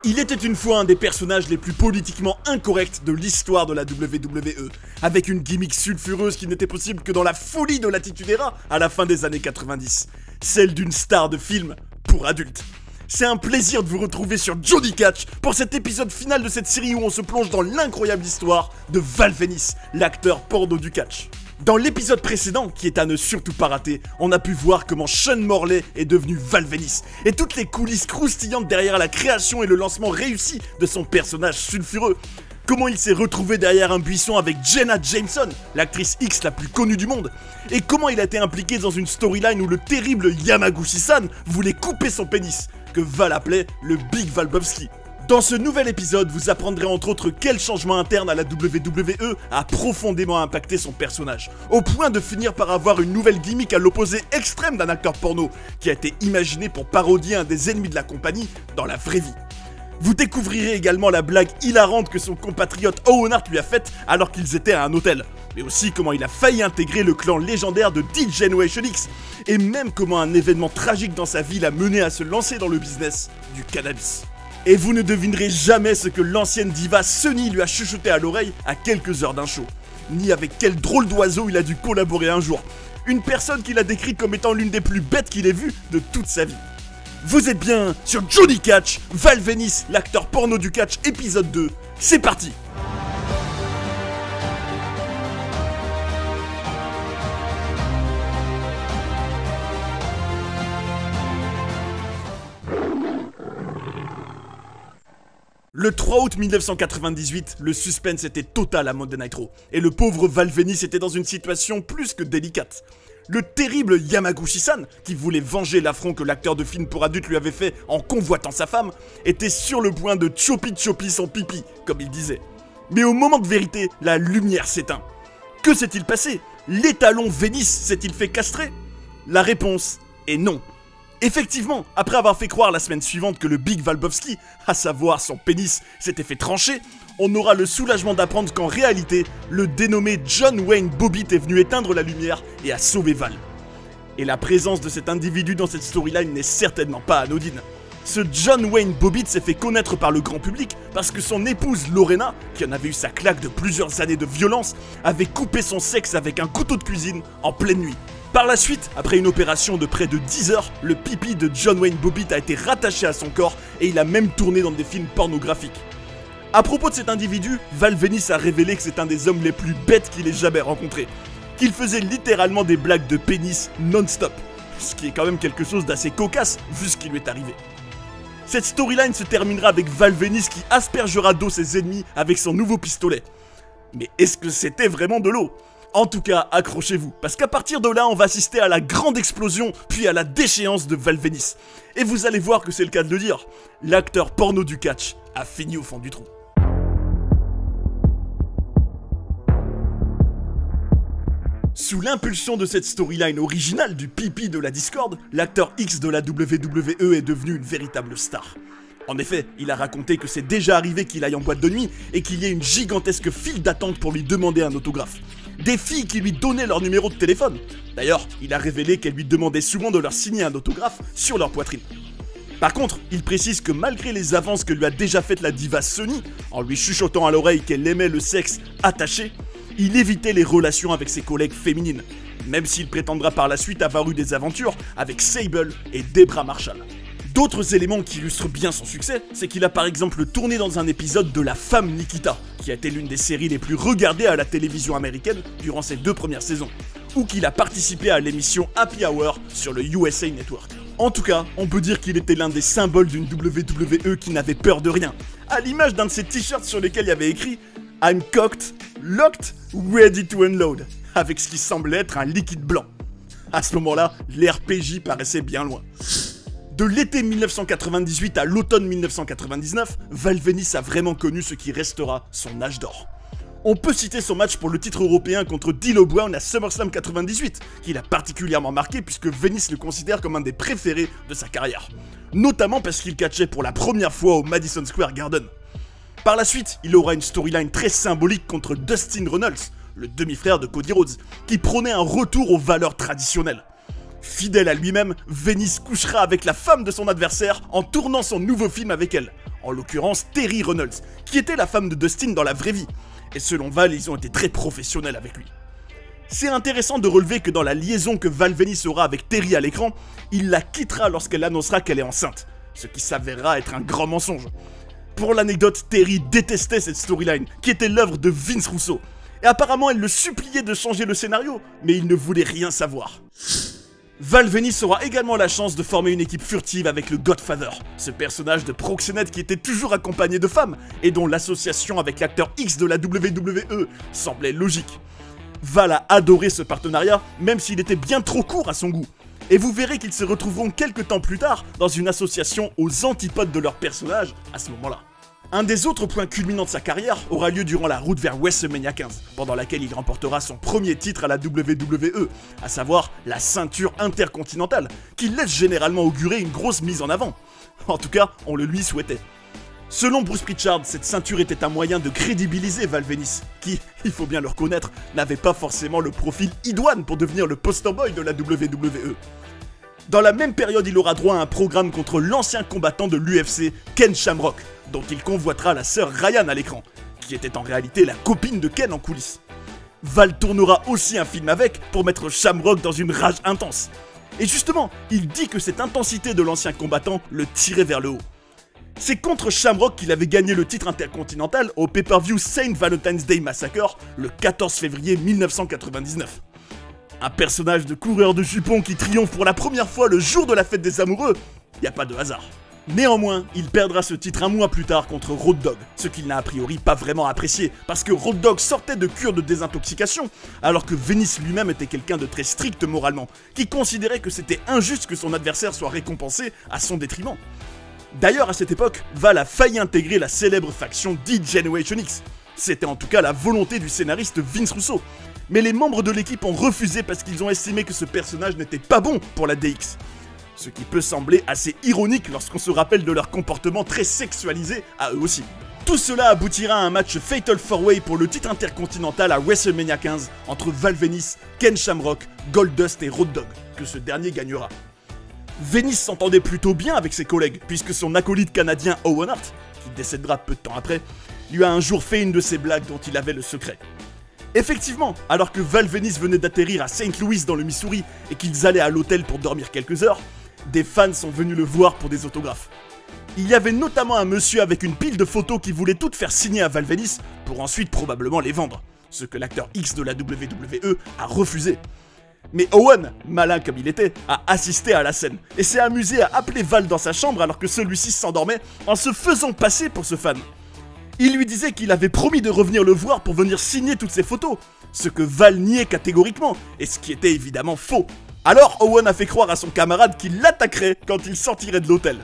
Il était une fois un des personnages les plus politiquement incorrects de l'histoire de la WWE, avec une gimmick sulfureuse qui n'était possible que dans la folie de l'Attitude Era à la fin des années 90, celle d'une star de film pour adultes. C'est un plaisir de vous retrouver sur Johnny Catch pour cet épisode final de cette série où on se plonge dans l'incroyable histoire de Val Venis, l'acteur porno du catch. Dans l'épisode précédent, qui est à ne surtout pas rater, on a pu voir comment Sean Morley est devenu Val Venis et toutes les coulisses croustillantes derrière la création et le lancement réussi de son personnage sulfureux. Comment il s'est retrouvé derrière un buisson avec Jenna Jameson, l'actrice X la plus connue du monde, et comment il a été impliqué dans une storyline où le terrible Yamaguchi-san voulait couper son pénis, que Val appelait le Big Valbovski. Dans ce nouvel épisode, vous apprendrez entre autres quel changement interne à la WWE a profondément impacté son personnage, au point de finir par avoir une nouvelle gimmick à l'opposé extrême d'un acteur porno, qui a été imaginé pour parodier un des ennemis de la compagnie dans la vraie vie. Vous découvrirez également la blague hilarante que son compatriote Owen Hart lui a faite alors qu'ils étaient à un hôtel, mais aussi comment il a failli intégrer le clan légendaire de D-Generation X, et même comment un événement tragique dans sa vie l'a mené à se lancer dans le business du cannabis. Et vous ne devinerez jamais ce que l'ancienne diva Sunny lui a chuchoté à l'oreille à quelques heures d'un show, ni avec quel drôle d'oiseau il a dû collaborer un jour, une personne qu'il a décrite comme étant l'une des plus bêtes qu'il ait vues de toute sa vie. Vous êtes bien sur Johnny Catch, Val Venis, l'acteur porno du catch, épisode 2, c'est parti! Le 3 août 1998, le suspense était total à Monday Night Raw, et le pauvre Val Venis était dans une situation plus que délicate. Le terrible Yamaguchi-san, qui voulait venger l'affront que l'acteur de film pour adultes lui avait fait en convoitant sa femme, était sur le point de chopi son pipi, comme il disait. Mais au moment de vérité, la lumière s'éteint. Que s'est-il passé? L'étalon Venis s'est-il fait castrer? La réponse est non. Effectivement, après avoir fait croire la semaine suivante que le Big Valbovski, à savoir son pénis, s'était fait trancher, on aura le soulagement d'apprendre qu'en réalité, le dénommé John Wayne Bobbitt est venu éteindre la lumière et a sauvé Val. Et la présence de cet individu dans cette storyline n'est certainement pas anodine. Ce John Wayne Bobbitt s'est fait connaître par le grand public parce que son épouse Lorena, qui en avait eu sa claque de plusieurs années de violence, avait coupé son sexe avec un couteau de cuisine en pleine nuit. Par la suite, après une opération de près de 10 heures, le pipi de John Wayne Bobbitt a été rattaché à son corps et il a même tourné dans des films pornographiques. À propos de cet individu, Val Venis a révélé que c'est un des hommes les plus bêtes qu'il ait jamais rencontré, qu'il faisait littéralement des blagues de pénis non-stop, ce qui est quand même quelque chose d'assez cocasse vu ce qui lui est arrivé. Cette storyline se terminera avec Val Venis qui aspergera d'eau ses ennemis avec son nouveau pistolet. Mais est-ce que c'était vraiment de l'eau ? En tout cas, accrochez-vous, parce qu'à partir de là, on va assister à la grande explosion, puis à la déchéance de Val Venis. Et vous allez voir que c'est le cas de le dire, l'acteur porno du catch a fini au fond du trou. Sous l'impulsion de cette storyline originale du pipi de la Discord, l'acteur X de la WWE est devenu une véritable star. En effet, il a raconté que c'est déjà arrivé qu'il aille en boîte de nuit et qu'il y ait une gigantesque file d'attente pour lui demander un autographe. Des filles qui lui donnaient leur numéro de téléphone. D'ailleurs, il a révélé qu'elles lui demandaient souvent de leur signer un autographe sur leur poitrine. Par contre, il précise que malgré les avances que lui a déjà faites la diva Sunny, en lui chuchotant à l'oreille qu'elle aimait le sexe attaché, il évitait les relations avec ses collègues féminines, même s'il prétendra par la suite avoir eu des aventures avec Sable et Debra Marshall. D'autres éléments qui illustrent bien son succès, c'est qu'il a par exemple tourné dans un épisode de La Femme Nikita, qui a été l'une des séries les plus regardées à la télévision américaine durant ses 2 premières saisons, ou qu'il a participé à l'émission Happy Hour sur le USA Network. En tout cas, on peut dire qu'il était l'un des symboles d'une WWE qui n'avait peur de rien, à l'image d'un de ses t-shirts sur lesquels il y avait écrit « I'm cocked, locked, ready to unload », avec ce qui semblait être un liquide blanc. À ce moment-là, l'RPJ paraissait bien loin. De l'été 1998 à l'automne 1999, Val Venis a vraiment connu ce qui restera son âge d'or. On peut citer son match pour le titre européen contre D'Lo Brown à SummerSlam 98, qu'il a particulièrement marqué puisque Venis le considère comme un des préférés de sa carrière. Notamment parce qu'il catchait pour la première fois au Madison Square Garden. Par la suite, il aura une storyline très symbolique contre Dustin Runnels, le demi-frère de Cody Rhodes, qui prônait un retour aux valeurs traditionnelles. Fidèle à lui-même, Venice couchera avec la femme de son adversaire en tournant son nouveau film avec elle, en l'occurrence Terry Reynolds, qui était la femme de Dustin dans la vraie vie, et selon Val, ils ont été très professionnels avec lui. C'est intéressant de relever que dans la liaison que Val Venis aura avec Terry à l'écran, il la quittera lorsqu'elle annoncera qu'elle est enceinte, ce qui s'avérera être un grand mensonge. Pour l'anecdote, Terry détestait cette storyline, qui était l'œuvre de Vince Russo, et apparemment elle le suppliait de changer le scénario, mais il ne voulait rien savoir. Val Venis aura également la chance de former une équipe furtive avec le Godfather, ce personnage de proxénète qui était toujours accompagné de femmes, et dont l'association avec l'acteur X de la WWE semblait logique. Val a adoré ce partenariat, même s'il était bien trop court à son goût. Et vous verrez qu'ils se retrouveront quelques temps plus tard dans une association aux antipodes de leur personnage à ce moment-là. Un des autres points culminants de sa carrière aura lieu durant la route vers WrestleMania 15, pendant laquelle il remportera son premier titre à la WWE, à savoir la ceinture intercontinentale, qui laisse généralement augurer une grosse mise en avant. En tout cas, on le lui souhaitait. Selon Bruce Pritchard, cette ceinture était un moyen de crédibiliser Val Venis, qui, il faut bien le reconnaître, n'avait pas forcément le profil idoine pour devenir le poster boy de la WWE. Dans la même période, il aura droit à un programme contre l'ancien combattant de l'UFC, Ken Shamrock, dont il convoitera la sœur Ryan à l'écran, qui était en réalité la copine de Ken en coulisses. Val tournera aussi un film avec pour mettre Shamrock dans une rage intense. Et justement, il dit que cette intensité de l'ancien combattant le tirait vers le haut. C'est contre Shamrock qu'il avait gagné le titre intercontinental au pay-per-view Saint Valentine's Day Massacre le 14 février 1999. Un personnage de coureur de jupons qui triomphe pour la première fois le jour de la fête des amoureux, y a pas de hasard. Néanmoins, il perdra ce titre un mois plus tard contre Road Dogg, ce qu'il n'a a priori pas vraiment apprécié, parce que Road Dogg sortait de cure de désintoxication, alors que Venis lui-même était quelqu'un de très strict moralement, qui considérait que c'était injuste que son adversaire soit récompensé à son détriment. D'ailleurs, à cette époque, Val a failli intégrer la célèbre faction D-Generation X. C'était en tout cas la volonté du scénariste Vince Russo. Mais les membres de l'équipe ont refusé parce qu'ils ont estimé que ce personnage n'était pas bon pour la DX. Ce qui peut sembler assez ironique lorsqu'on se rappelle de leur comportement très sexualisé à eux aussi. Tout cela aboutira à un match Fatal 4-Way pour le titre intercontinental à WrestleMania 15 entre Val Venis, Ken Shamrock, Goldust et Road Dogg, que ce dernier gagnera. Venis s'entendait plutôt bien avec ses collègues, puisque son acolyte canadien Owen Hart, qui décédera peu de temps après, lui a un jour fait une de ces blagues dont il avait le secret. Effectivement, alors que Val Venis venait d'atterrir à St. Louis dans le Missouri et qu'ils allaient à l'hôtel pour dormir quelques heures, des fans sont venus le voir pour des autographes. Il y avait notamment un monsieur avec une pile de photos qui voulait toutes faire signer à Val Venis pour ensuite probablement les vendre, ce que l'acteur X de la WWE a refusé. Mais Owen, malin comme il était, a assisté à la scène et s'est amusé à appeler Val dans sa chambre alors que celui-ci s'endormait en se faisant passer pour ce fan. Il lui disait qu'il avait promis de revenir le voir pour venir signer toutes ses photos, ce que Val niait catégoriquement, et ce qui était évidemment faux. Alors Owen a fait croire à son camarade qu'il l'attaquerait quand il sortirait de l'hôtel.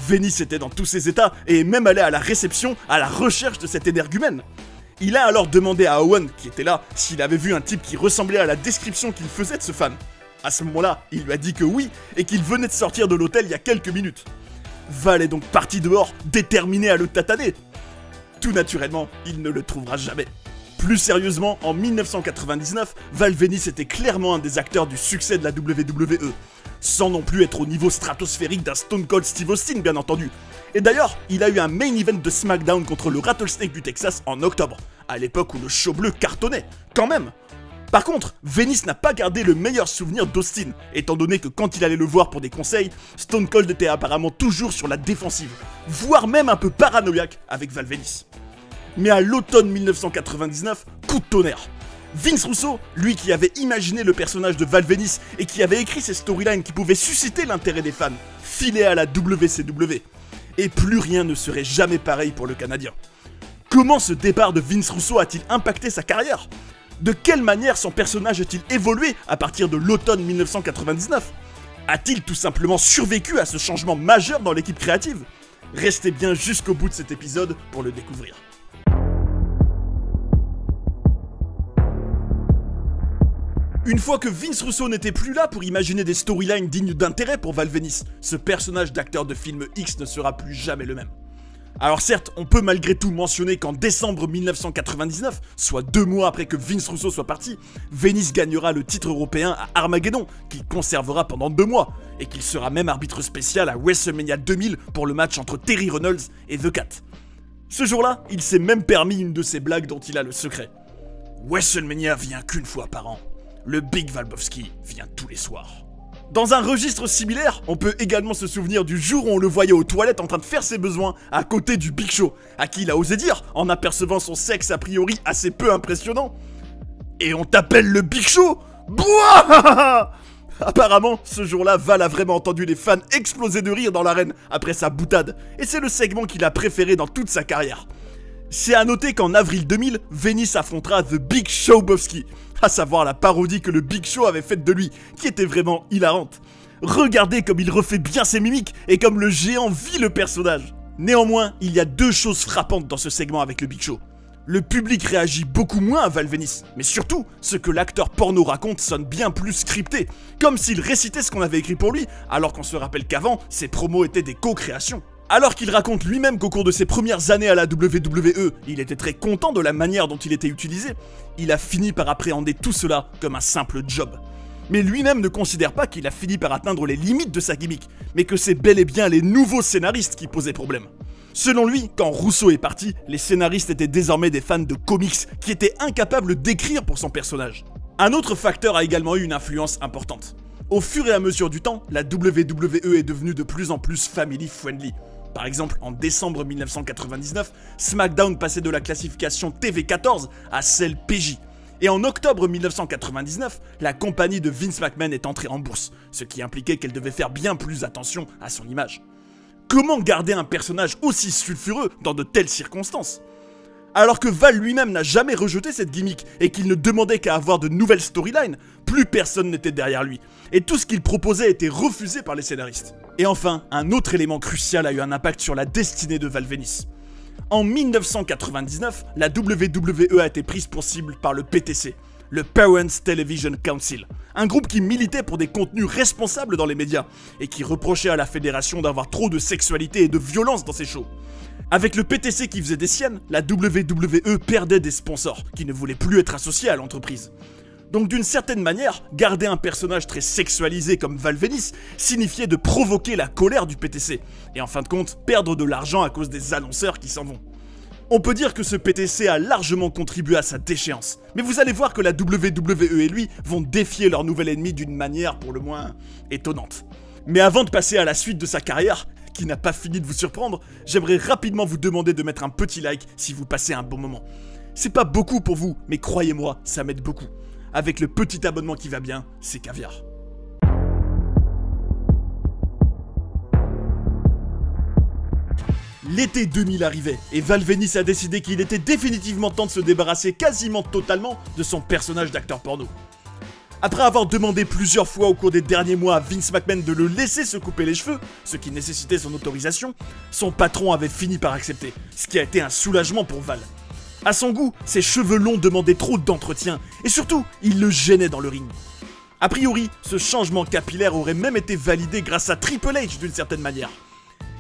Venis était dans tous ses états et est même allé à la réception à la recherche de cet énergumène. Il a alors demandé à Owen, qui était là, s'il avait vu un type qui ressemblait à la description qu'il faisait de ce fan. À ce moment-là, il lui a dit que oui, et qu'il venait de sortir de l'hôtel il y a quelques minutes. Val est donc parti dehors, déterminé à le tataner. Tout naturellement, il ne le trouvera jamais. Plus sérieusement, en 1999, Val Venis était clairement un des acteurs du succès de la WWE, sans non plus être au niveau stratosphérique d'un Stone Cold Steve Austin bien entendu. Et d'ailleurs, il a eu un main event de SmackDown contre le Rattlesnake du Texas en octobre, à l'époque où le show bleu cartonnait, quand même. Par contre, Venis n'a pas gardé le meilleur souvenir d'Austin, étant donné que quand il allait le voir pour des conseils, Stone Cold était apparemment toujours sur la défensive, voire même un peu paranoïaque avec Val Venis. Mais à l'automne 1999, coup de tonnerre. Vince Russo, lui qui avait imaginé le personnage de Val Venis et qui avait écrit ces storylines qui pouvaient susciter l'intérêt des fans, filait à la WCW. Et plus rien ne serait jamais pareil pour le Canadien. Comment ce départ de Vince Russo a-t-il impacté sa carrière ? De quelle manière son personnage a-t-il évolué à partir de l'automne 1999 ? A-t-il tout simplement survécu à ce changement majeur dans l'équipe créative ? Restez bien jusqu'au bout de cet épisode pour le découvrir. Une fois que Vince Russo n'était plus là pour imaginer des storylines dignes d'intérêt pour Val Venis, ce personnage d'acteur de film X ne sera plus jamais le même. Alors certes, on peut malgré tout mentionner qu'en décembre 1999, soit 2 mois après que Vince Russo soit parti, Venice gagnera le titre européen à Armageddon, qu'il conservera pendant 2 mois, et qu'il sera même arbitre spécial à WrestleMania 2000 pour le match entre Terry Reynolds et The Cat. Ce jour-là, il s'est même permis une de ces blagues dont il a le secret. WrestleMania vient qu'une fois par an. Le Big Valbowski vient tous les soirs. Dans un registre similaire, on peut également se souvenir du jour où on le voyait aux toilettes en train de faire ses besoins à côté du Big Show, à qui il a osé dire, en apercevant son sexe a priori assez peu impressionnant. Et on t'appelle le Big Show? Bouah! Apparemment, ce jour-là, Val a vraiment entendu les fans exploser de rire dans l'arène après sa boutade, et c'est le segment qu'il a préféré dans toute sa carrière. C'est à noter qu'en avril 2000, Venice affrontera The Big Showbowski, à savoir la parodie que le Big Show avait faite de lui, qui était vraiment hilarante. Regardez comme il refait bien ses mimiques et comme le géant vit le personnage. Néanmoins, il y a 2 choses frappantes dans ce segment avec le Big Show. Le public réagit beaucoup moins à Val Venis, mais surtout, ce que l'acteur porno raconte sonne bien plus scripté, comme s'il récitait ce qu'on avait écrit pour lui, alors qu'on se rappelle qu'avant, ses promos étaient des co-créations. Alors qu'il raconte lui-même qu'au cours de ses premières années à la WWE, il était très content de la manière dont il était utilisé, il a fini par appréhender tout cela comme un simple job. Mais lui-même ne considère pas qu'il a fini par atteindre les limites de sa gimmick, mais que c'est bel et bien les nouveaux scénaristes qui posaient problème. Selon lui, quand Russo est parti, les scénaristes étaient désormais des fans de comics qui étaient incapables d'écrire pour son personnage. Un autre facteur a également eu une influence importante. Au fur et à mesure du temps, la WWE est devenue de plus en plus family-friendly. Par exemple, en décembre 1999, SmackDown passait de la classification TV14 à celle PJ. Et en octobre 1999, la compagnie de Vince McMahon est entrée en bourse, ce qui impliquait qu'elle devait faire bien plus attention à son image. Comment garder un personnage aussi sulfureux dans de telles circonstances? Alors que Val lui-même n'a jamais rejeté cette gimmick et qu'il ne demandait qu'à avoir de nouvelles storylines, plus personne n'était derrière lui, et tout ce qu'il proposait était refusé par les scénaristes. Et enfin, un autre élément crucial a eu un impact sur la destinée de Val Venis. En 1999, la WWE a été prise pour cible par le PTC, le Parents Television Council, un groupe qui militait pour des contenus responsables dans les médias et qui reprochait à la fédération d'avoir trop de sexualité et de violence dans ses shows. Avec le PTC qui faisait des siennes, la WWE perdait des sponsors qui ne voulaient plus être associés à l'entreprise. Donc d'une certaine manière, garder un personnage très sexualisé comme Val Venis signifiait de provoquer la colère du PTC, et en fin de compte, perdre de l'argent à cause des annonceurs qui s'en vont. On peut dire que ce PTC a largement contribué à sa déchéance, mais vous allez voir que la WWE et lui vont défier leur nouvel ennemi d'une manière pour le moins étonnante. Mais avant de passer à la suite de sa carrière, qui n'a pas fini de vous surprendre, j'aimerais rapidement vous demander de mettre un petit like si vous passez un bon moment. C'est pas beaucoup pour vous, mais croyez-moi, ça m'aide beaucoup. Avec le petit abonnement qui va bien, c'est caviar. L'été 2000 arrivait, et Val Venis a décidé qu'il était définitivement temps de se débarrasser quasiment totalement de son personnage d'acteur porno. Après avoir demandé plusieurs fois au cours des derniers mois à Vince McMahon de le laisser se couper les cheveux, ce qui nécessitait son autorisation, son patron avait fini par accepter, ce qui a été un soulagement pour Val. À son goût, ses cheveux longs demandaient trop d'entretien, et surtout, il le gênait dans le ring. A priori, ce changement capillaire aurait même été validé grâce à Triple H d'une certaine manière.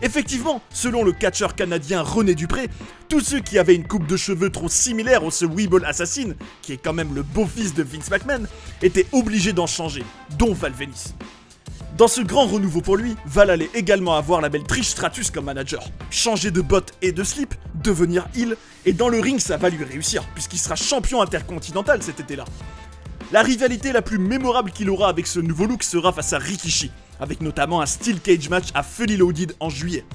Effectivement, selon le catcheur canadien René Dupré, tous ceux qui avaient une coupe de cheveux trop similaire au ce Weeble Assassin, qui est quand même le beau-fils de Vince McMahon, étaient obligés d'en changer, dont Val Venis. Dans ce grand renouveau pour lui, Val allait également avoir la belle Trish Stratus comme manager, changer de bottes et de slip, devenir heel, et dans le ring ça va lui réussir, puisqu'il sera champion intercontinental cet été-là. La rivalité la plus mémorable qu'il aura avec ce nouveau look sera face à Rikishi, avec notamment un Steel Cage match à Fully Loaded en juillet.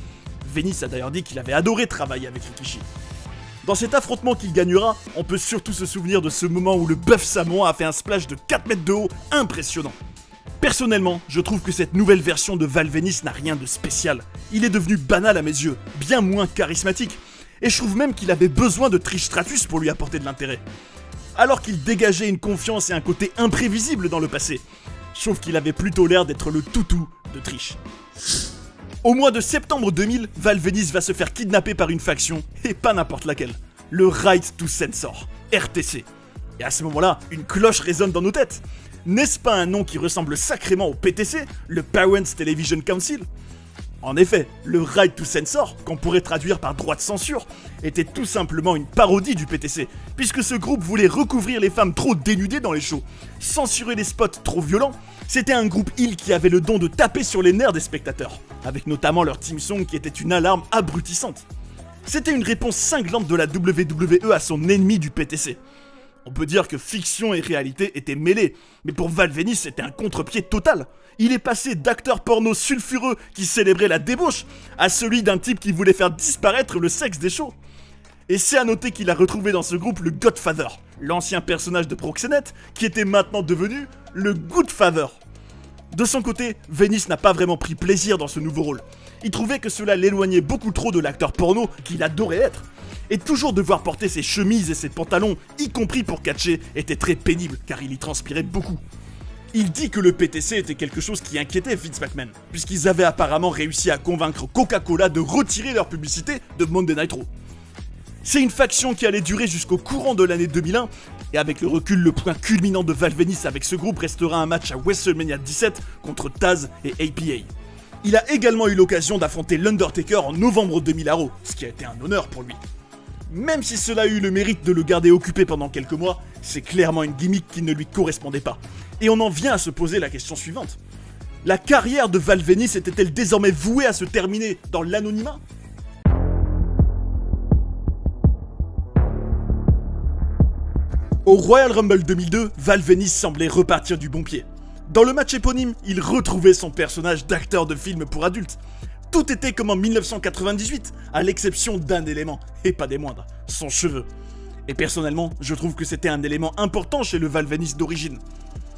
Venice a d'ailleurs dit qu'il avait adoré travailler avec Rikishi. Dans cet affrontement qu'il gagnera, on peut surtout se souvenir de ce moment où le bœuf samoan a fait un splash de 4 mètres de haut impressionnant. Personnellement, je trouve que cette nouvelle version de Val Venis n'a rien de spécial. Il est devenu banal à mes yeux, bien moins charismatique, et je trouve même qu'il avait besoin de Trish Stratus pour lui apporter de l'intérêt. Alors qu'il dégageait une confiance et un côté imprévisible dans le passé, je trouve qu'il avait plutôt l'air d'être le toutou de Trish. Au mois de septembre 2000, Val Venis va se faire kidnapper par une faction, et pas n'importe laquelle, le Right to Censor, RTC. Et à ce moment-là, une cloche résonne dans nos têtes. N'est-ce pas un nom qui ressemble sacrément au PTC, le Parents Television Council? En effet, le Right to Censor, qu'on pourrait traduire par droit de censure, était tout simplement une parodie du PTC, puisque ce groupe voulait recouvrir les femmes trop dénudées dans les shows, censurer les spots trop violents. C'était un groupe heel qui avait le don de taper sur les nerfs des spectateurs, avec notamment leur theme song qui était une alarme abrutissante. C'était une réponse cinglante de la WWE à son ennemi du PTC. On peut dire que fiction et réalité étaient mêlées, mais pour Val Venis c'était un contre-pied total. Il est passé d'acteur porno sulfureux qui célébrait la débauche à celui d'un type qui voulait faire disparaître le sexe des shows. Et c'est à noter qu'il a retrouvé dans ce groupe le Godfather, l'ancien personnage de Proxénète, qui était maintenant devenu le Goodfather. De son côté, Venis n'a pas vraiment pris plaisir dans ce nouveau rôle. Il trouvait que cela l'éloignait beaucoup trop de l'acteur porno qu'il adorait être. Et toujours devoir porter ses chemises et ses pantalons, y compris pour catcher, était très pénible car il y transpirait beaucoup. Il dit que le PTC était quelque chose qui inquiétait Vince McMahon, puisqu'ils avaient apparemment réussi à convaincre Coca-Cola de retirer leur publicité de Monday Night Raw. C'est une faction qui allait durer jusqu'au courant de l'année 2001, et avec le recul, le point culminant de Val Venis avec ce groupe restera un match à WrestleMania 17 contre Taz et APA. Il a également eu l'occasion d'affronter l'Undertaker en novembre 2000 à Raw, ce qui a été un honneur pour lui. Même si cela a eu le mérite de le garder occupé pendant quelques mois, c'est clairement une gimmick qui ne lui correspondait pas. Et on en vient à se poser la question suivante. La carrière de Val Venis était-elle désormais vouée à se terminer dans l'anonymat ? Au Royal Rumble 2002, Val Venis semblait repartir du bon pied. Dans le match éponyme, il retrouvait son personnage d'acteur de film pour adultes. Tout était comme en 1998, à l'exception d'un élément, et pas des moindres, son cheveu. Et personnellement, je trouve que c'était un élément important chez le Val Venis d'origine.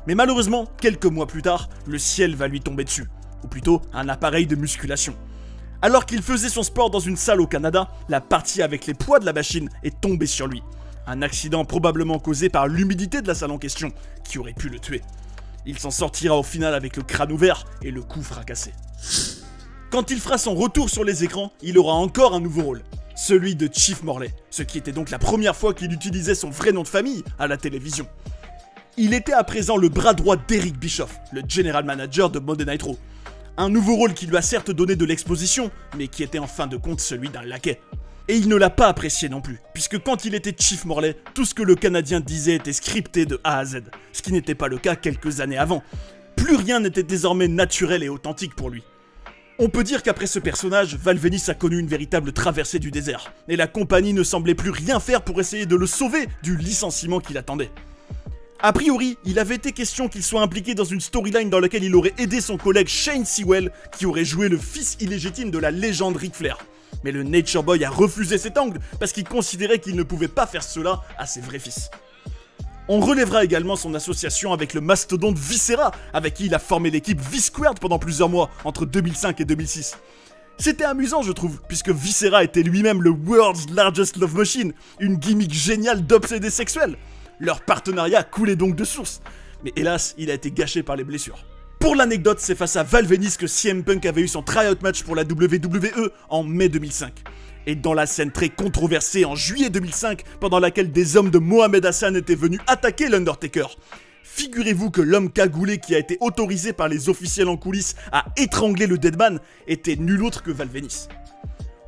Mais malheureusement, quelques mois plus tard, le ciel va lui tomber dessus, ou plutôt un appareil de musculation. Alors qu'il faisait son sport dans une salle au Canada, la partie avec les poids de la machine est tombée sur lui. Un accident probablement causé par l'humidité de la salle en question, qui aurait pu le tuer. Il s'en sortira au final avec le crâne ouvert et le cou fracassé. Quand il fera son retour sur les écrans, il aura encore un nouveau rôle, celui de Chief Morley, ce qui était donc la première fois qu'il utilisait son vrai nom de famille à la télévision. Il était à présent le bras droit d'Eric Bischoff, le general manager de Monday Night Raw. Un nouveau rôle qui lui a certes donné de l'exposition, mais qui était en fin de compte celui d'un laquais. Et il ne l'a pas apprécié non plus, puisque quand il était Chief Morley, tout ce que le Canadien disait était scripté de A à Z, ce qui n'était pas le cas quelques années avant. Plus rien n'était désormais naturel et authentique pour lui. On peut dire qu'après ce personnage, Val Venis a connu une véritable traversée du désert, et la compagnie ne semblait plus rien faire pour essayer de le sauver du licenciement qu'il attendait. A priori, il avait été question qu'il soit impliqué dans une storyline dans laquelle il aurait aidé son collègue Shane Sewell, qui aurait joué le fils illégitime de la légende Ric Flair. Mais le Nature Boy a refusé cet angle parce qu'il considérait qu'il ne pouvait pas faire cela à ses vrais fils. On relèvera également son association avec le mastodonte Viscera, avec qui il a formé l'équipe V-Squared pendant plusieurs mois, entre 2005 et 2006. C'était amusant je trouve, puisque Viscera était lui-même le World's Largest Love Machine, une gimmick géniale d'obsédés sexuels. Leur partenariat coulait donc de source, mais hélas, il a été gâché par les blessures. Pour l'anecdote, c'est face à Val Venis que CM Punk avait eu son tryout match pour la WWE en mai 2005. Et dans la scène très controversée en juillet 2005, pendant laquelle des hommes de Mohamed Hassan étaient venus attaquer l'Undertaker. Figurez-vous que l'homme cagoulé qui a été autorisé par les officiels en coulisses à étrangler le Deadman était nul autre que Val Venis.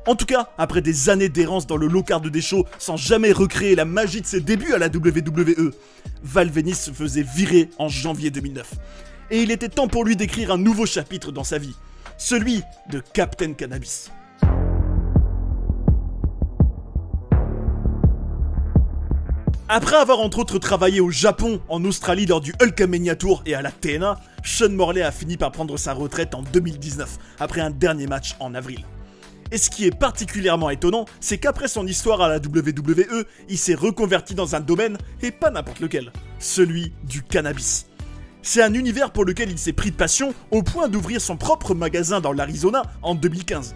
En tout cas, après des années d'errance dans le low-card des shows sans jamais recréer la magie de ses débuts à la WWE, Val Venis se faisait virer en janvier 2009. Et il était temps pour lui d'écrire un nouveau chapitre dans sa vie, celui de Captain Cannabis. Après avoir entre autres travaillé au Japon, en Australie lors du Hulkamania Tour et à la TNA, Sean Morley a fini par prendre sa retraite en 2019, après un dernier match en avril. Et ce qui est particulièrement étonnant, c'est qu'après son histoire à la WWE, il s'est reconverti dans un domaine, et pas n'importe lequel, celui du cannabis. C'est un univers pour lequel il s'est pris de passion au point d'ouvrir son propre magasin dans l'Arizona en 2015.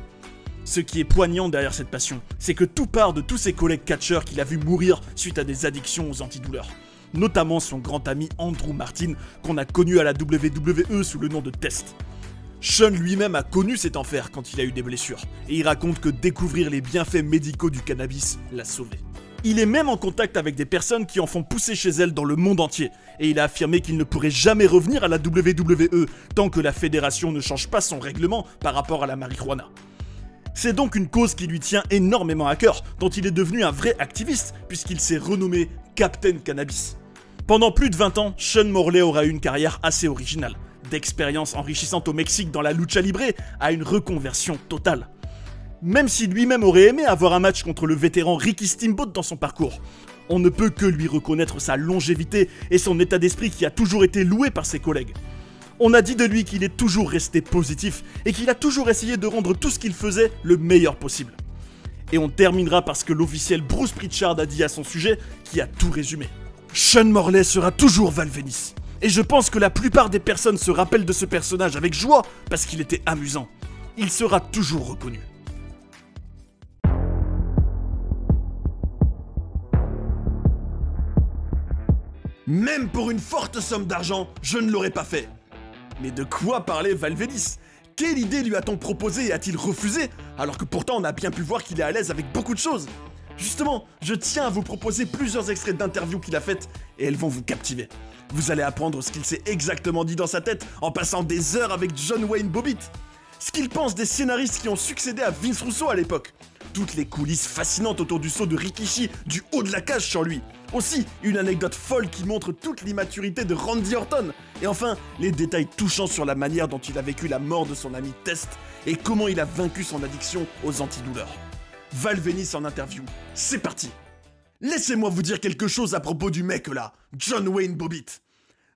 Ce qui est poignant derrière cette passion, c'est que tout part de tous ses collègues catcheurs qu'il a vu mourir suite à des addictions aux antidouleurs. Notamment son grand ami Andrew Martin, qu'on a connu à la WWE sous le nom de Test. Sean lui-même a connu cet enfer quand il a eu des blessures, et il raconte que découvrir les bienfaits médicaux du cannabis l'a sauvé. Il est même en contact avec des personnes qui en font pousser chez elles dans le monde entier, et il a affirmé qu'il ne pourrait jamais revenir à la WWE tant que la fédération ne change pas son règlement par rapport à la marijuana. C'est donc une cause qui lui tient énormément à cœur, dont il est devenu un vrai activiste, puisqu'il s'est renommé Captain Cannabis. Pendant plus de 20 ans, Sean Morley aura eu une carrière assez originale, d'expérience enrichissante au Mexique dans la lucha libre à une reconversion totale. Même si lui-même aurait aimé avoir un match contre le vétéran Ricky Steamboat dans son parcours, on ne peut que lui reconnaître sa longévité et son état d'esprit qui a toujours été loué par ses collègues. On a dit de lui qu'il est toujours resté positif et qu'il a toujours essayé de rendre tout ce qu'il faisait le meilleur possible. Et on terminera par ce que l'officiel Bruce Pritchard a dit à son sujet, qui a tout résumé. Sean Morley sera toujours Val Venis. Et je pense que la plupart des personnes se rappellent de ce personnage avec joie parce qu'il était amusant. Il sera toujours reconnu. Même pour une forte somme d'argent, je ne l'aurais pas fait. Mais de quoi parlait Val Venis? Quelle idée lui a-t-on proposé et a-t-il refusé, alors que pourtant on a bien pu voir qu'il est à l'aise avec beaucoup de choses? Justement, je tiens à vous proposer plusieurs extraits d'interviews qu'il a faites et elles vont vous captiver. Vous allez apprendre ce qu'il s'est exactement dit dans sa tête en passant des heures avec John Wayne Bobbitt. Ce qu'il pense des scénaristes qui ont succédé à Vince Russo à l'époque. Toutes les coulisses fascinantes autour du saut de Rikishi du haut de la cage sur lui. Aussi, une anecdote folle qui montre toute l'immaturité de Randy Orton. Et enfin, les détails touchants sur la manière dont il a vécu la mort de son ami Test et comment il a vaincu son addiction aux antidouleurs. Val Venis en interview. C'est parti. Laissez-moi vous dire quelque chose à propos du mec là, John Wayne Bobbitt.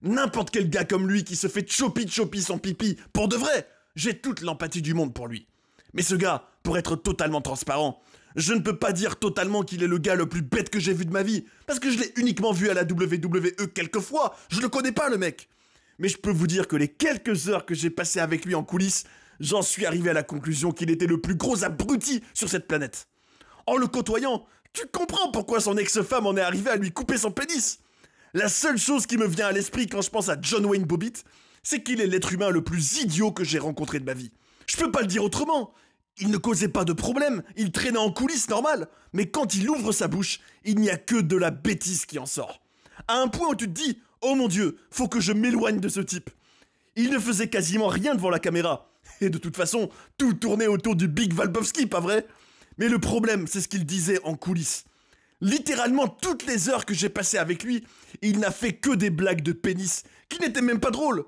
N'importe quel gars comme lui qui se fait chopi son pipi, pour de vrai, j'ai toute l'empathie du monde pour lui. Mais ce gars, pour être totalement transparent, je ne peux pas dire totalement qu'il est le gars le plus bête que j'ai vu de ma vie, parce que je l'ai uniquement vu à la WWE quelques fois, je le connais pas le mec. Mais je peux vous dire que les quelques heures que j'ai passées avec lui en coulisses, j'en suis arrivé à la conclusion qu'il était le plus gros abruti sur cette planète. En le côtoyant, tu comprends pourquoi son ex-femme en est arrivée à lui couper son pénis. La seule chose qui me vient à l'esprit quand je pense à John Wayne Bobbitt, c'est qu'il est l'être humain le plus idiot que j'ai rencontré de ma vie. Je peux pas le dire autrement. Il ne causait pas de problème, il traînait en coulisses normal, mais quand il ouvre sa bouche, il n'y a que de la bêtise qui en sort. À un point où tu te dis, oh mon Dieu, faut que je m'éloigne de ce type. Il ne faisait quasiment rien devant la caméra. Et de toute façon, tout tournait autour du Big Valbowski, pas vrai? Mais le problème, c'est ce qu'il disait en coulisses. Littéralement toutes les heures que j'ai passées avec lui, il n'a fait que des blagues de pénis, qui n'étaient même pas drôles.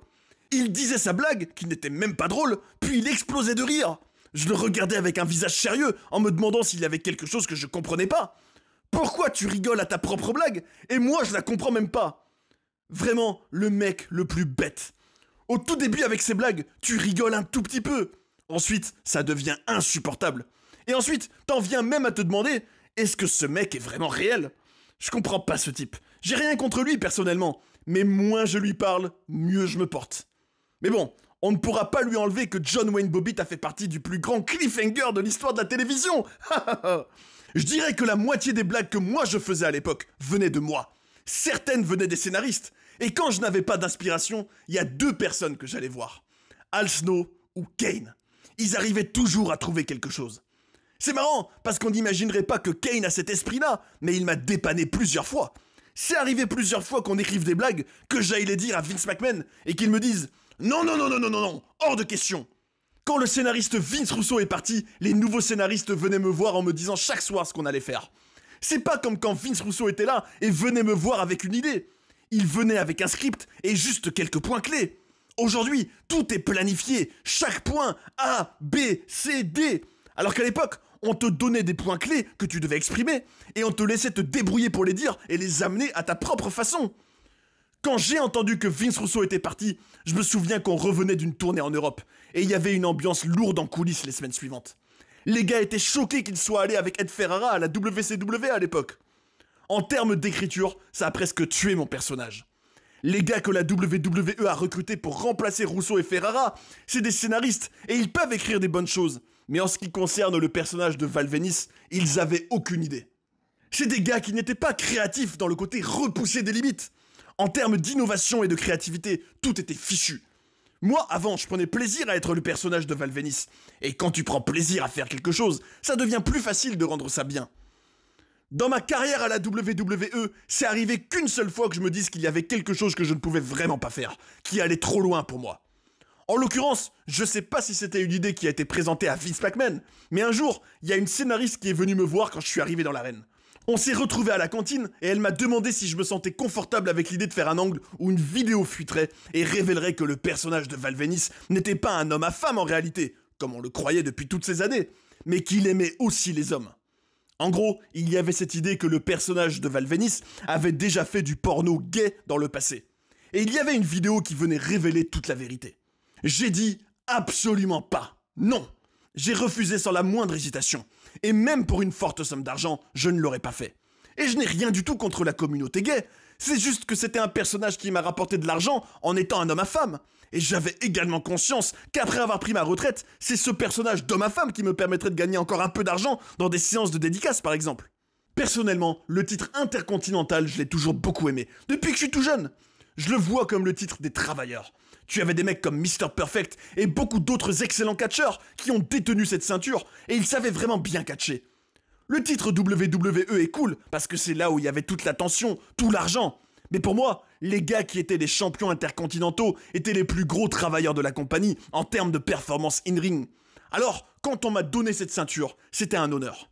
Il disait sa blague, qui n'était même pas drôle, puis il explosait de rire. Je le regardais avec un visage sérieux, en me demandant s'il y avait quelque chose que je comprenais pas. Pourquoi tu rigoles à ta propre blague, et moi je la comprends même pas? Vraiment, le mec le plus bête. Au tout début avec ses blagues, tu rigoles un tout petit peu. Ensuite, ça devient insupportable. Et ensuite, t'en viens même à te demander, est-ce que ce mec est vraiment réel? Je comprends pas ce type. J'ai rien contre lui personnellement, mais moins je lui parle, mieux je me porte. Mais bon, on ne pourra pas lui enlever que John Wayne Bobbitt a fait partie du plus grand cliffhanger de l'histoire de la télévision. Je dirais que la moitié des blagues que moi je faisais à l'époque venaient de moi. Certaines venaient des scénaristes. Et quand je n'avais pas d'inspiration, il y a deux personnes que j'allais voir. Al Snow ou Kane. Ils arrivaient toujours à trouver quelque chose. C'est marrant, parce qu'on n'imaginerait pas que Kane a cet esprit-là, mais il m'a dépanné plusieurs fois. C'est arrivé plusieurs fois qu'on écrive des blagues, que j'aille les dire à Vince McMahon, et qu'il me dise « Non, hors de question !» Quand le scénariste Vince Russo est parti, les nouveaux scénaristes venaient me voir en me disant chaque soir ce qu'on allait faire. C'est pas comme quand Vince Russo était là et venait me voir avec une idée. Il venait avec un script et juste quelques points clés. Aujourd'hui, tout est planifié, chaque point, A, B, C, D. Alors qu'à l'époque, on te donnait des points clés que tu devais exprimer, et on te laissait te débrouiller pour les dire et les amener à ta propre façon. Quand j'ai entendu que Vince Russo était parti, je me souviens qu'on revenait d'une tournée en Europe, et il y avait une ambiance lourde en coulisses les semaines suivantes. Les gars étaient choqués qu'il soit allé avec Ed Ferrara à la WCW à l'époque. En termes d'écriture, ça a presque tué mon personnage. Les gars que la WWE a recrutés pour remplacer Russo et Ferrara, c'est des scénaristes, et ils peuvent écrire des bonnes choses. Mais en ce qui concerne le personnage de Val Venis, ils avaient aucune idée. C'est des gars qui n'étaient pas créatifs dans le côté repoussé des limites. En termes d'innovation et de créativité, tout était fichu. Moi, avant, je prenais plaisir à être le personnage de Val Venis. Et quand tu prends plaisir à faire quelque chose, ça devient plus facile de rendre ça bien. Dans ma carrière à la WWE, c'est arrivé qu'une seule fois que je me dise qu'il y avait quelque chose que je ne pouvais vraiment pas faire, qui allait trop loin pour moi. En l'occurrence, je sais pas si c'était une idée qui a été présentée à Vince McMahon, mais un jour, il y a une scénariste qui est venue me voir quand je suis arrivé dans l'arène. On s'est retrouvés à la cantine et elle m'a demandé si je me sentais confortable avec l'idée de faire un angle où une vidéo fuiterait et révélerait que le personnage de Val Venis n'était pas un homme à femme en réalité, comme on le croyait depuis toutes ces années, mais qu'il aimait aussi les hommes. En gros, il y avait cette idée que le personnage de Val Venis avait déjà fait du porno gay dans le passé. Et il y avait une vidéo qui venait révéler toute la vérité. J'ai dit absolument pas. Non. J'ai refusé sans la moindre hésitation. Et même pour une forte somme d'argent, je ne l'aurais pas fait. Et je n'ai rien du tout contre la communauté gay. C'est juste que c'était un personnage qui m'a rapporté de l'argent en étant un homme à femme. Et j'avais également conscience qu'après avoir pris ma retraite, c'est ce personnage d'homme à femme qui me permettrait de gagner encore un peu d'argent dans des séances de dédicaces par exemple. Personnellement, le titre intercontinental, je l'ai toujours beaucoup aimé, depuis que je suis tout jeune. Je le vois comme le titre des travailleurs. Tu avais des mecs comme Mr. Perfect et beaucoup d'autres excellents catcheurs qui ont détenu cette ceinture et ils savaient vraiment bien catcher. Le titre WWE est cool parce que c'est là où il y avait toute la tension, tout l'argent. Mais pour moi, les gars qui étaient les champions intercontinentaux étaient les plus gros travailleurs de la compagnie en termes de performance in-ring. Alors, quand on m'a donné cette ceinture, c'était un honneur.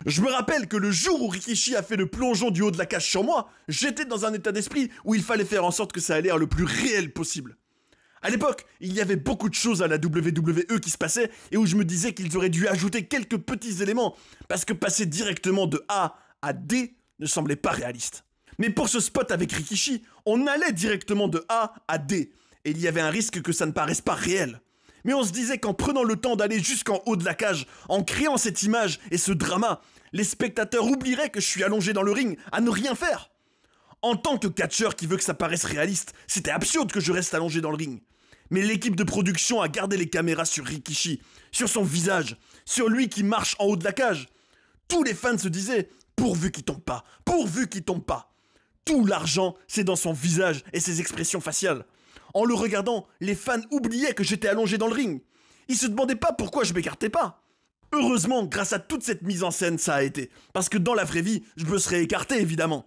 Je me rappelle que le jour où Rikishi a fait le plongeon du haut de la cage sur moi, j'étais dans un état d'esprit où il fallait faire en sorte que ça ait l'air le plus réel possible. À l'époque, il y avait beaucoup de choses à la WWE qui se passaient et où je me disais qu'ils auraient dû ajouter quelques petits éléments parce que passer directement de A à D ne semblait pas réaliste. Mais pour ce spot avec Rikishi, on allait directement de A à D et il y avait un risque que ça ne paraisse pas réel. Mais on se disait qu'en prenant le temps d'aller jusqu'en haut de la cage, en créant cette image et ce drama, les spectateurs oublieraient que je suis allongé dans le ring à ne rien faire. En tant que catcheur qui veut que ça paraisse réaliste, c'était absurde que je reste allongé dans le ring. Mais l'équipe de production a gardé les caméras sur Rikishi, sur son visage, sur lui qui marche en haut de la cage. Tous les fans se disaient « pourvu qu'il tombe pas, pourvu qu'il tombe pas ». Tout l'argent, c'est dans son visage et ses expressions faciales. En le regardant, les fans oubliaient que j'étais allongé dans le ring. Ils se demandaient pas pourquoi je m'écartais pas. Heureusement, grâce à toute cette mise en scène, ça a été. Parce que dans la vraie vie, je me serais écarté évidemment.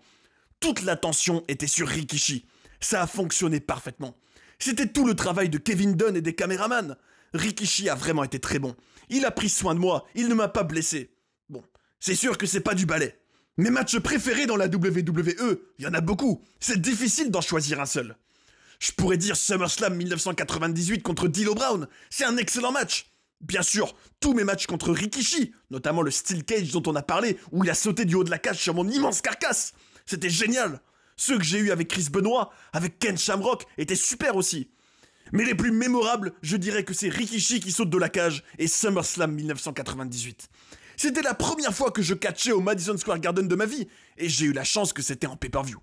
Toute l'attention était sur Rikishi. Ça a fonctionné parfaitement. C'était tout le travail de Kevin Dunn et des caméramans. Rikishi a vraiment été très bon. Il a pris soin de moi, il ne m'a pas blessé. Bon, c'est sûr que c'est pas du ballet. Mes matchs préférés dans la WWE, il y en a beaucoup. C'est difficile d'en choisir un seul. Je pourrais dire SummerSlam 1998 contre D'Lo Brown. C'est un excellent match. Bien sûr, tous mes matchs contre Rikishi, notamment le Steel Cage dont on a parlé, où il a sauté du haut de la cage sur mon immense carcasse. C'était génial. Ceux que j'ai eus avec Chris Benoit, avec Ken Shamrock, étaient super aussi. Mais les plus mémorables, je dirais que c'est Rikishi qui saute de la cage et SummerSlam 1998. C'était la première fois que je catchais au Madison Square Garden de ma vie, et j'ai eu la chance que c'était en pay-per-view.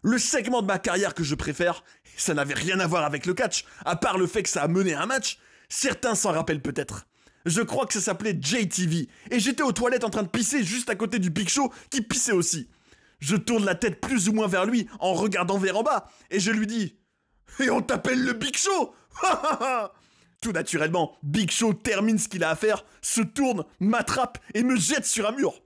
Le segment de ma carrière que je préfère, ça n'avait rien à voir avec le catch, à part le fait que ça a mené à un match, certains s'en rappellent peut-être. Je crois que ça s'appelait JTV, et j'étais aux toilettes en train de pisser juste à côté du Big Show qui pissait aussi. Je tourne la tête plus ou moins vers lui en regardant vers en bas, et je lui dis « Et on t'appelle le Big Show !» Tout naturellement, Big Show termine ce qu'il a à faire, se tourne, m'attrape et me jette sur un mur.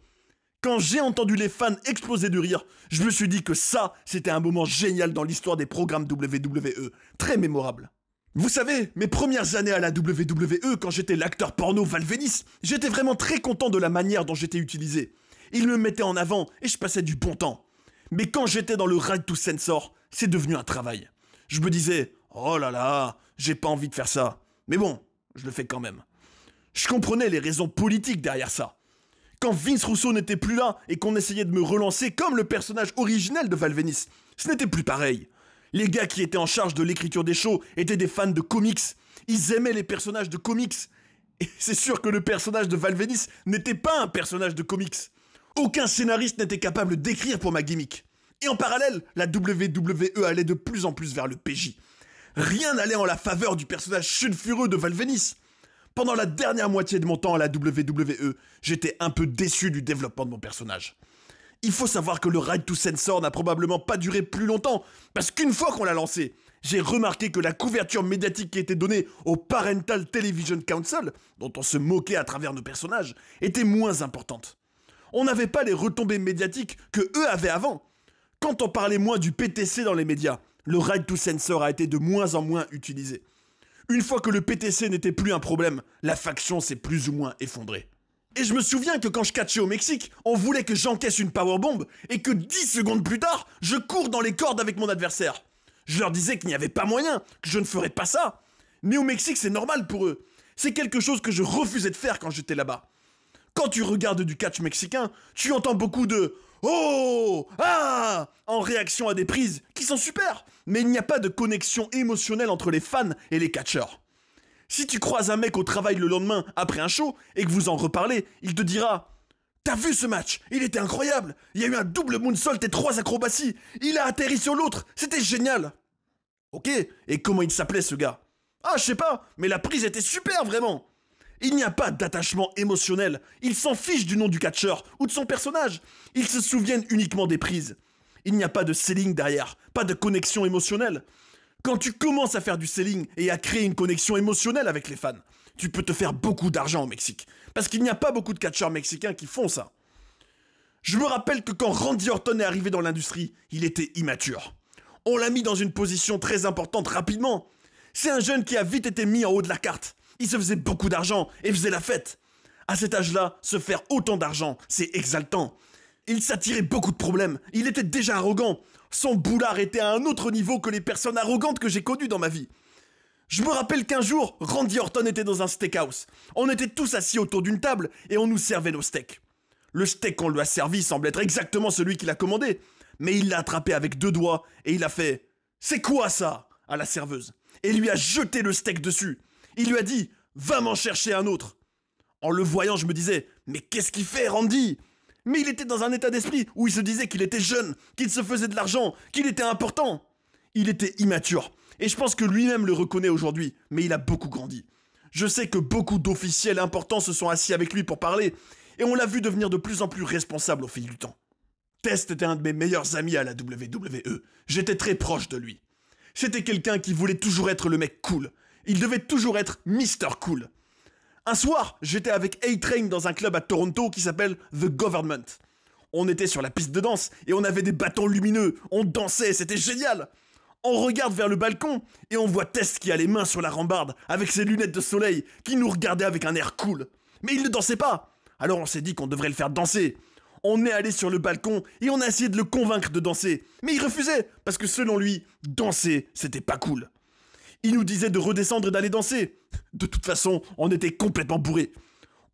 Quand j'ai entendu les fans exploser de rire, je me suis dit que ça, c'était un moment génial dans l'histoire des programmes WWE, très mémorable. Vous savez, mes premières années à la WWE, quand j'étais l'acteur porno Val Venis, j'étais vraiment très content de la manière dont j'étais utilisé. Il me mettait en avant et je passais du bon temps. Mais quand j'étais dans le Right to Censor, c'est devenu un travail. Je me disais, oh là là, j'ai pas envie de faire ça. Mais bon, je le fais quand même. Je comprenais les raisons politiques derrière ça. Quand Vince Russo n'était plus là et qu'on essayait de me relancer comme le personnage originel de Val Venis, ce n'était plus pareil. Les gars qui étaient en charge de l'écriture des shows étaient des fans de comics. Ils aimaient les personnages de comics. Et c'est sûr que le personnage de Val Venis n'était pas un personnage de comics. Aucun scénariste n'était capable d'écrire pour ma gimmick. Et en parallèle, la WWE allait de plus en plus vers le PJ. Rien n'allait en la faveur du personnage sulfureux de Val Venis. Pendant la dernière moitié de mon temps à la WWE, j'étais un peu déçu du développement de mon personnage. Il faut savoir que le Right to Censor n'a probablement pas duré plus longtemps, parce qu'une fois qu'on l'a lancé, j'ai remarqué que la couverture médiatique qui était donnée au Parental Television Council, dont on se moquait à travers nos personnages, était moins importante. On n'avait pas les retombées médiatiques que eux avaient avant. Quand on parlait moins du PTC dans les médias, le right to censor a été de moins en moins utilisé. Une fois que le PTC n'était plus un problème, la faction s'est plus ou moins effondrée. Et je me souviens que quand je catchais au Mexique, on voulait que j'encaisse une powerbomb et que 10 secondes plus tard, je cours dans les cordes avec mon adversaire. Je leur disais qu'il n'y avait pas moyen, que je ne ferais pas ça. Mais au Mexique, c'est normal pour eux. C'est quelque chose que je refusais de faire quand j'étais là-bas. Quand tu regardes du catch mexicain, tu entends beaucoup de « Oh !»« Ah !» en réaction à des prises qui sont super, mais il n'y a pas de connexion émotionnelle entre les fans et les catcheurs. Si tu croises un mec au travail le lendemain après un show et que vous en reparlez, il te dira « T'as vu ce match? Il était incroyable! Il y a eu un double moonsault et 3 acrobaties! Il a atterri sur l'autre! C'était génial !» Ok, et comment il s'appelait ce gars? Ah, je sais pas, mais la prise était super, vraiment! Il n'y a pas d'attachement émotionnel. Ils s'en fichent du nom du catcheur ou de son personnage. Ils se souviennent uniquement des prises. Il n'y a pas de selling derrière, pas de connexion émotionnelle. Quand tu commences à faire du selling et à créer une connexion émotionnelle avec les fans, tu peux te faire beaucoup d'argent au Mexique. Parce qu'il n'y a pas beaucoup de catcheurs mexicains qui font ça. Je me rappelle que quand Randy Orton est arrivé dans l'industrie, il était immature. On l'a mis dans une position très importante rapidement. C'est un jeune qui a vite été mis en haut de la carte. Il se faisait beaucoup d'argent et faisait la fête. À cet âge-là, se faire autant d'argent, c'est exaltant. Il s'attirait beaucoup de problèmes. Il était déjà arrogant. Son boulard était à un autre niveau que les personnes arrogantes que j'ai connues dans ma vie. Je me rappelle qu'un jour, Randy Orton était dans un steakhouse. On était tous assis autour d'une table et on nous servait nos steaks. Le steak qu'on lui a servi semble être exactement celui qu'il a commandé, mais il l'a attrapé avec 2 doigts et il a fait « C'est quoi ça ?» à la serveuse et lui a jeté le steak dessus. Il lui a dit « Va m'en chercher un autre !» En le voyant, je me disais « Mais qu'est-ce qu'il fait, Randy ?» Mais il était dans un état d'esprit où il se disait qu'il était jeune, qu'il se faisait de l'argent, qu'il était important. Il était immature. Et je pense que lui-même le reconnaît aujourd'hui, mais il a beaucoup grandi. Je sais que beaucoup d'officiels importants se sont assis avec lui pour parler, et on l'a vu devenir de plus en plus responsable au fil du temps. Test était un de mes meilleurs amis à la WWE. J'étais très proche de lui. C'était quelqu'un qui voulait toujours être le mec cool. Il devait toujours être Mr. Cool. Un soir, j'étais avec A-Train dans un club à Toronto qui s'appelle The Government. On était sur la piste de danse et on avait des bâtons lumineux. On dansait, c'était génial. On regarde vers le balcon et on voit Test qui a les mains sur la rambarde avec ses lunettes de soleil qui nous regardait avec un air cool. Mais il ne dansait pas. Alors on s'est dit qu'on devrait le faire danser. On est allé sur le balcon et on a essayé de le convaincre de danser. Mais il refusait parce que selon lui, danser, c'était pas cool. Il nous disait de redescendre et d'aller danser. De toute façon, on était complètement bourrés.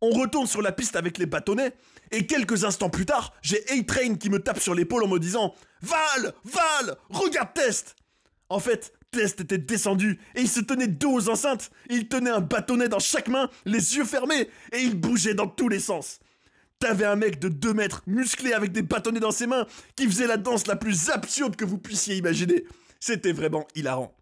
On retourne sur la piste avec les bâtonnets, et quelques instants plus tard, j'ai A-Train qui me tape sur l'épaule en me disant « Val, regarde Test !» En fait, Test était descendu, et il se tenait dos aux enceintes. Il tenait un bâtonnet dans chaque main, les yeux fermés, et il bougeait dans tous les sens. T'avais un mec de 2 mètres, musclé avec des bâtonnets dans ses mains, qui faisait la danse la plus absurde que vous puissiez imaginer. C'était vraiment hilarant.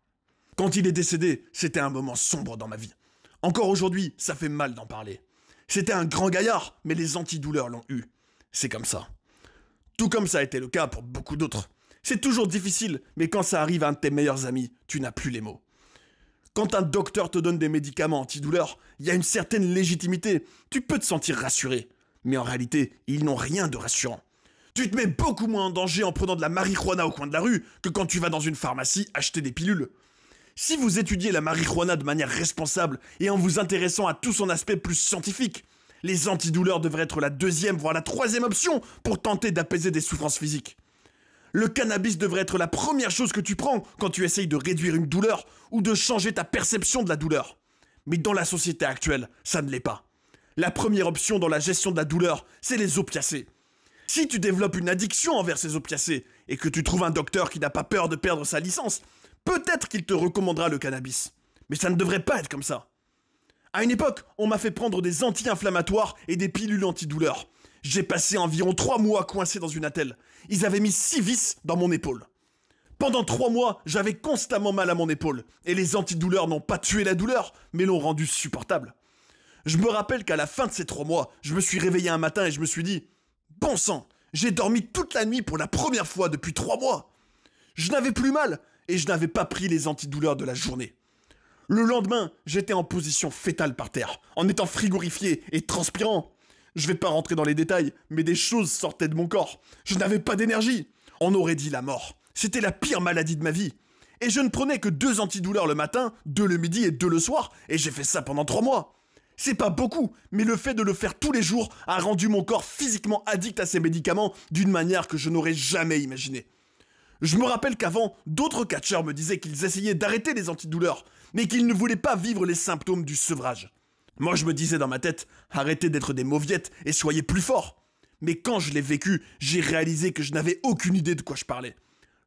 Quand il est décédé, c'était un moment sombre dans ma vie. Encore aujourd'hui, ça fait mal d'en parler. C'était un grand gaillard, mais les antidouleurs l'ont eu. C'est comme ça. Tout comme ça a été le cas pour beaucoup d'autres. C'est toujours difficile, mais quand ça arrive à un de tes meilleurs amis, tu n'as plus les mots. Quand un docteur te donne des médicaments antidouleurs, il y a une certaine légitimité. Tu peux te sentir rassuré. Mais en réalité, ils n'ont rien de rassurant. Tu te mets beaucoup moins en danger en prenant de la marijuana au coin de la rue que quand tu vas dans une pharmacie acheter des pilules. Si vous étudiez la marijuana de manière responsable et en vous intéressant à tout son aspect plus scientifique, les antidouleurs devraient être la 2e voire la 3e option pour tenter d'apaiser des souffrances physiques. Le cannabis devrait être la première chose que tu prends quand tu essayes de réduire une douleur ou de changer ta perception de la douleur. Mais dans la société actuelle, ça ne l'est pas. La première option dans la gestion de la douleur, c'est les opiacés. Si tu développes une addiction envers ces opiacés et que tu trouves un docteur qui n'a pas peur de perdre sa licence, peut-être qu'il te recommandera le cannabis. Mais ça ne devrait pas être comme ça. À une époque, on m'a fait prendre des anti-inflammatoires et des pilules antidouleurs. J'ai passé environ 3 mois coincé dans une attelle. Ils avaient mis 6 vis dans mon épaule. Pendant 3 mois, j'avais constamment mal à mon épaule. Et les antidouleurs n'ont pas tué la douleur, mais l'ont rendue supportable. Je me rappelle qu'à la fin de ces 3 mois, je me suis réveillé un matin et je me suis dit « Bon sang, j'ai dormi toute la nuit pour la première fois depuis 3 mois !» Je n'avais plus mal et je n'avais pas pris les antidouleurs de la journée. Le lendemain, j'étais en position fétale par terre, en étant frigorifié et transpirant. Je vais pas rentrer dans les détails, mais des choses sortaient de mon corps. Je n'avais pas d'énergie. On aurait dit la mort. C'était la pire maladie de ma vie. Et je ne prenais que 2 antidouleurs le matin, 2 le midi et 2 le soir, et j'ai fait ça pendant 3 mois. C'est pas beaucoup, mais le fait de le faire tous les jours a rendu mon corps physiquement addict à ces médicaments d'une manière que je n'aurais jamais imaginée. Je me rappelle qu'avant, d'autres catcheurs me disaient qu'ils essayaient d'arrêter les antidouleurs, mais qu'ils ne voulaient pas vivre les symptômes du sevrage. Moi je me disais dans ma tête, arrêtez d'être des mauviettes et soyez plus forts. Mais quand je l'ai vécu, j'ai réalisé que je n'avais aucune idée de quoi je parlais.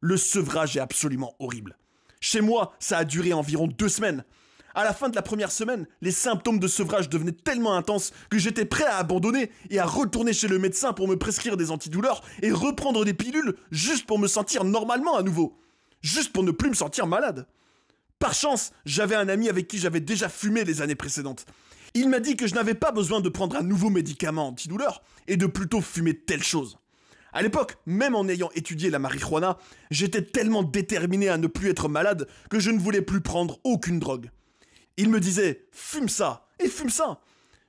Le sevrage est absolument horrible. Chez moi, ça a duré environ 2 semaines. À la fin de la première semaine, les symptômes de sevrage devenaient tellement intenses que j'étais prêt à abandonner et à retourner chez le médecin pour me prescrire des antidouleurs et reprendre des pilules juste pour me sentir normalement à nouveau. Juste pour ne plus me sentir malade. Par chance, j'avais un ami avec qui j'avais déjà fumé les années précédentes. Il m'a dit que je n'avais pas besoin de prendre un nouveau médicament antidouleur et de plutôt fumer telle chose. À l'époque, même en ayant étudié la marijuana, j'étais tellement déterminé à ne plus être malade que je ne voulais plus prendre aucune drogue. Il me disait « fume ça et fume ça ».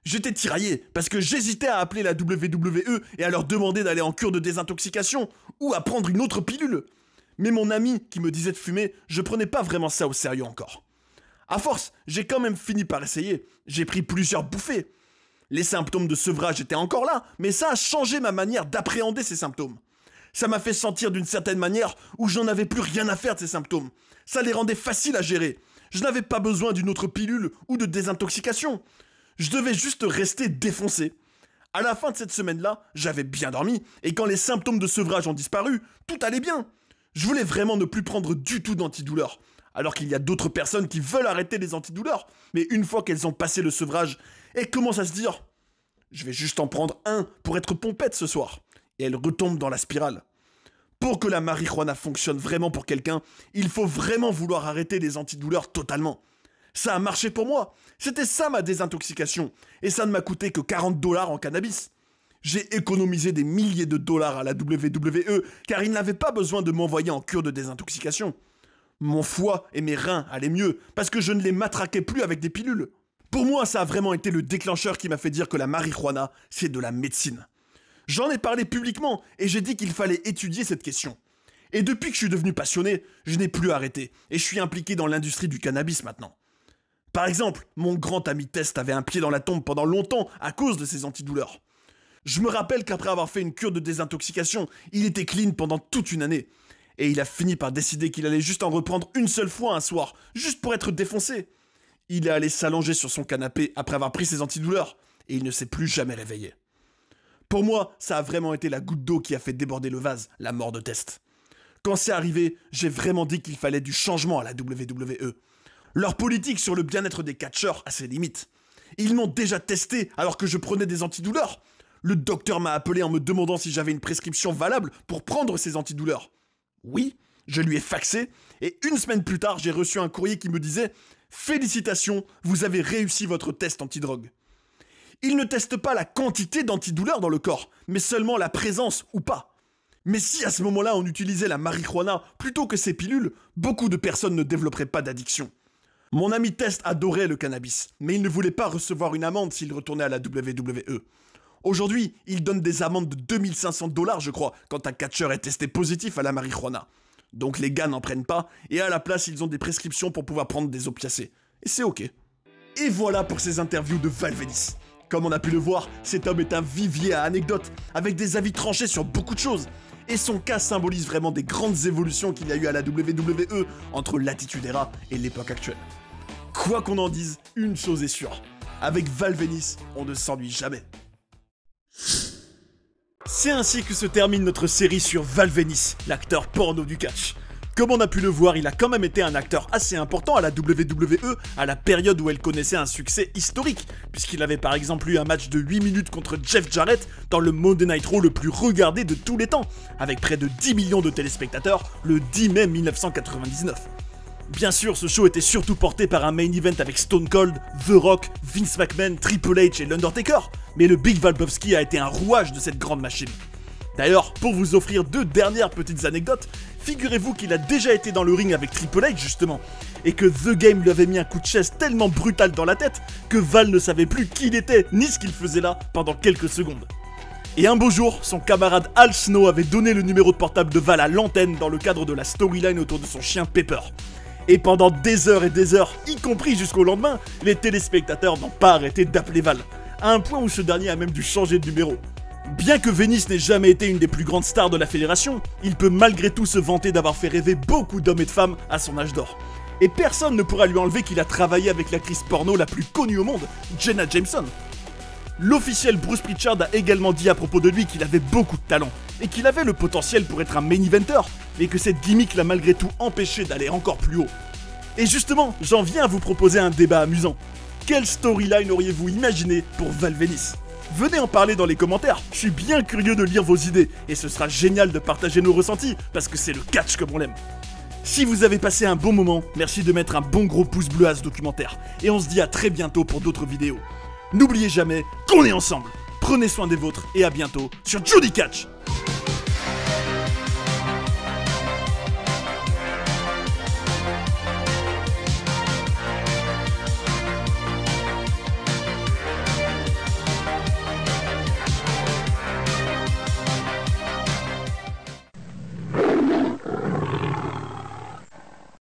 J'étais tiraillé parce que j'hésitais à appeler la WWE et à leur demander d'aller en cure de désintoxication ou à prendre une autre pilule. Mais mon ami qui me disait de fumer, je prenais pas vraiment ça au sérieux encore. À force, j'ai quand même fini par essayer. J'ai pris plusieurs bouffées. Les symptômes de sevrage étaient encore là, mais ça a changé ma manière d'appréhender ces symptômes. Ça m'a fait sentir d'une certaine manière où j'en avais plus rien à faire de ces symptômes. Ça les rendait faciles à gérer. Je n'avais pas besoin d'une autre pilule ou de désintoxication. Je devais juste rester défoncé. À la fin de cette semaine-là, j'avais bien dormi, et quand les symptômes de sevrage ont disparu, tout allait bien. Je voulais vraiment ne plus prendre du tout d'antidouleurs. Alors qu'il y a d'autres personnes qui veulent arrêter les antidouleurs, mais une fois qu'elles ont passé le sevrage, elles commencent à se dire « Je vais juste en prendre un pour être pompette ce soir ». Et elles retombent dans la spirale. Pour que la marijuana fonctionne vraiment pour quelqu'un, il faut vraiment vouloir arrêter les antidouleurs totalement. Ça a marché pour moi. C'était ça ma désintoxication. Et ça ne m'a coûté que 40 $ en cannabis. J'ai économisé des milliers de dollars à la WWE car ils n'avaient pas besoin de m'envoyer en cure de désintoxication. Mon foie et mes reins allaient mieux parce que je ne les matraquais plus avec des pilules. Pour moi, ça a vraiment été le déclencheur qui m'a fait dire que la marijuana, c'est de la médecine. J'en ai parlé publiquement et j'ai dit qu'il fallait étudier cette question. Et depuis que je suis devenu passionné, je n'ai plus arrêté et je suis impliqué dans l'industrie du cannabis maintenant. Par exemple, mon grand ami Test avait un pied dans la tombe pendant longtemps à cause de ses antidouleurs. Je me rappelle qu'après avoir fait une cure de désintoxication, il était clean pendant toute une année. Et il a fini par décider qu'il allait juste en reprendre une seule fois un soir, juste pour être défoncé. Il est allé s'allonger sur son canapé après avoir pris ses antidouleurs, et il ne s'est plus jamais réveillé. Pour moi, ça a vraiment été la goutte d'eau qui a fait déborder le vase, la mort de Test. Quand c'est arrivé, j'ai vraiment dit qu'il fallait du changement à la WWE. Leur politique sur le bien-être des catcheurs a ses limites. Ils m'ont déjà testé alors que je prenais des antidouleurs. Le docteur m'a appelé en me demandant si j'avais une prescription valable pour prendre ces antidouleurs. Oui, je lui ai faxé, et une semaine plus tard, j'ai reçu un courrier qui me disait « Félicitations, vous avez réussi votre test antidrogue ». Il ne teste pas la quantité d'antidouleurs dans le corps, mais seulement la présence ou pas. Mais si à ce moment-là on utilisait la marijuana plutôt que ces pilules, beaucoup de personnes ne développeraient pas d'addiction. Mon ami Test adorait le cannabis, mais il ne voulait pas recevoir une amende s'il retournait à la WWE. Aujourd'hui, il donne des amendes de 2500 $, je crois, quand un catcheur est testé positif à la marijuana. Donc les gars n'en prennent pas, et à la place, ils ont des prescriptions pour pouvoir prendre des opiacés. Et c'est ok. Et voilà pour ces interviews de Val Venis. Comme on a pu le voir, cet homme est un vivier à anecdotes, avec des avis tranchés sur beaucoup de choses. Et son cas symbolise vraiment des grandes évolutions qu'il y a eu à la WWE entre l'Attitude Era et l'époque actuelle. Quoi qu'on en dise, une chose est sûre. Avec Val Venis, on ne s'ennuie jamais. C'est ainsi que se termine notre série sur Val Venis, l'acteur porno du catch. Comme on a pu le voir, il a quand même été un acteur assez important à la WWE à la période où elle connaissait un succès historique, puisqu'il avait par exemple eu un match de 8 minutes contre Jeff Jarrett dans le Monday Night Raw le plus regardé de tous les temps, avec près de 10 millions de téléspectateurs le 10 mai 1999. Bien sûr, ce show était surtout porté par un main event avec Stone Cold, The Rock, Vince McMahon, Triple H et l'Undertaker, mais le Big Valbowski a été un rouage de cette grande machine. D'ailleurs, pour vous offrir 2 dernières petites anecdotes, figurez-vous qu'il a déjà été dans le ring avec Triple H justement, et que The Game lui avait mis un coup de chaise tellement brutal dans la tête que Val ne savait plus qui il était ni ce qu'il faisait là pendant quelques secondes. Et un beau jour, son camarade Al Snow avait donné le numéro de portable de Val à l'antenne dans le cadre de la storyline autour de son chien Pepper. Et pendant des heures et des heures, y compris jusqu'au lendemain, les téléspectateurs n'ont pas arrêté d'appeler Val, à un point où ce dernier a même dû changer de numéro. Bien que Venice n'ait jamais été une des plus grandes stars de la fédération, il peut malgré tout se vanter d'avoir fait rêver beaucoup d'hommes et de femmes à son âge d'or. Et personne ne pourra lui enlever qu'il a travaillé avec l'actrice porno la plus connue au monde, Jenna Jameson. L'officiel Bruce Pritchard a également dit à propos de lui qu'il avait beaucoup de talent, et qu'il avait le potentiel pour être un main eventer, mais que cette gimmick l'a malgré tout empêché d'aller encore plus haut. Et justement, j'en viens à vous proposer un débat amusant. Quelle storyline auriez-vous imaginé pour Val Venis ? Venez en parler dans les commentaires, je suis bien curieux de lire vos idées, et ce sera génial de partager nos ressentis, parce que c'est le catch comme on l'aime. Si vous avez passé un bon moment, merci de mettre un bon gros pouce bleu à ce documentaire, et on se dit à très bientôt pour d'autres vidéos. N'oubliez jamais qu'on est ensemble, prenez soin des vôtres, et à bientôt sur Judy Catch.